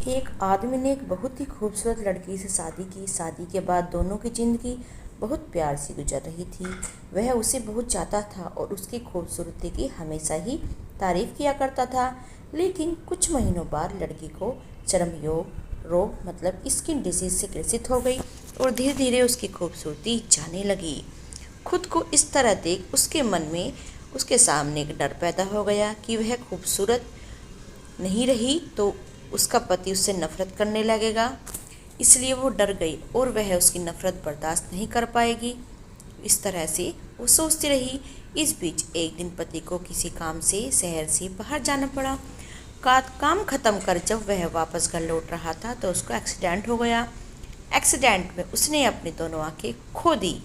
एक आदमी ने एक बहुत ही खूबसूरत लड़की से शादी की। शादी के बाद दोनों की ज़िंदगी बहुत प्यार से गुजर रही थी। वह उसे बहुत चाहता था और उसकी खूबसूरती की हमेशा ही तारीफ किया करता था। लेकिन कुछ महीनों बाद लड़की को चर्मरोग रोग मतलब स्किन डिजीज से ग्रसित हो गई और धीरे धीरे उसकी खूबसूरती जाने लगी। खुद को इस तरह देख उसके मन में उसके सामने एक डर पैदा हो गया कि वह खूबसूरत नहीं रही तो उसका पति उससे नफरत करने लगेगा। इसलिए वो डर गई और वह उसकी नफरत बर्दाश्त नहीं कर पाएगी। इस तरह से वो सोचती रही। इस बीच एक दिन पति को किसी काम से शहर से बाहर जाना पड़ा। काम खत्म कर जब वह वापस घर लौट रहा था तो उसका एक्सीडेंट हो गया। एक्सीडेंट में उसने अपनी दोनों आंखें खो दी।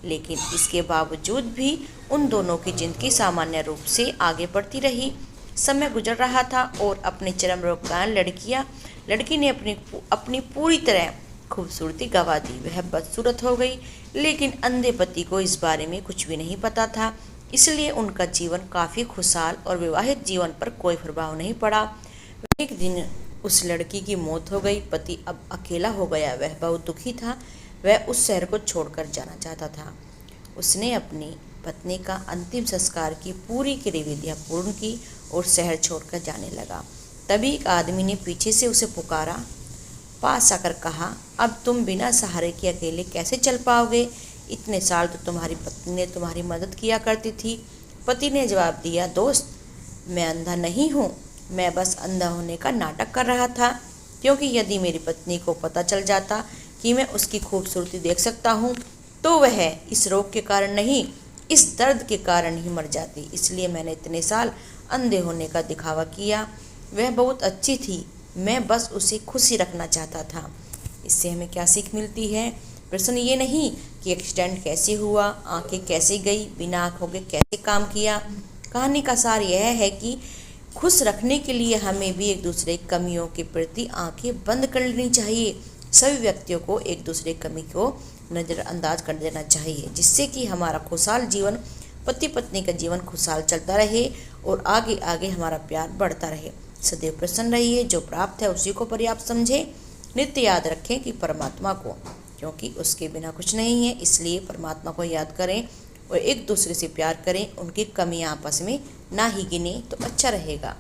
लेकिन इसके बावजूद भी उन दोनों की जिंदगी सामान्य रूप से आगे बढ़ती रही। समय गुजर रहा था और अपने चरम रोग का लड़की ने अपनी पूरी तरह खूबसूरती गंवा दी। वह बदसूरत हो गई। लेकिन अंधे पति को इस बारे में कुछ भी नहीं पता था। इसलिए उनका जीवन काफ़ी खुशहाल और विवाहित जीवन पर कोई प्रभाव नहीं पड़ा। एक दिन उस लड़की की मौत हो गई। पति अब अकेला हो गया। वह बहुत दुखी था। वह उस शहर को छोड़कर जाना चाहता था। उसने अपनी पत्नी का अंतिम संस्कार की पूरी क्रियाविधियां पूर्ण की और शहर छोड़कर जाने लगा। तभी एक आदमी ने पीछे से उसे पुकारा। पास आकर कहा, अब तुम बिना सहारे के अकेले कैसे चल पाओगे? इतने साल तो तुम्हारी पत्नी ने तुम्हारी मदद किया करती थी। पति ने जवाब दिया, दोस्त, मैं अंधा नहीं हूँ। मैं बस अंधा होने का नाटक कर रहा था, क्योंकि यदि मेरी पत्नी को पता चल जाता कि मैं उसकी खूबसूरती देख सकता हूँ तो वह इस रोग के कारण नहीं, इस दर्द के कारण ही मर जाती। इसलिए मैंने इतने साल अंधे होने का दिखावा किया। वह बहुत अच्छी थी। मैं बस उसे खुशी रखना चाहता था। इससे हमें क्या सीख मिलती है? प्रश्न ये नहीं कि एक्सीडेंट कैसे हुआ, आंखें कैसे गई, बिना आंखों के कैसे काम किया। कहानी का सार यह है कि खुश रखने के लिए हमें भी एक दूसरे की कमियों के प्रति आंखें बंद कर लेनी चाहिए। सभी व्यक्तियों को एक दूसरे की कमी को नज़रअंदाज कर देना चाहिए, जिससे कि हमारा खुशहाल जीवन, पति पत्नी का जीवन खुशहाल चलता रहे और आगे आगे हमारा प्यार बढ़ता रहे। सदैव प्रसन्न रहिए। जो प्राप्त है उसी को पर्याप्त समझें। नित्य याद रखें कि परमात्मा को, क्योंकि उसके बिना कुछ नहीं है। इसलिए परमात्मा को याद करें और एक दूसरे से प्यार करें। उनकी कमियां आपस में ना ही गिने तो अच्छा रहेगा।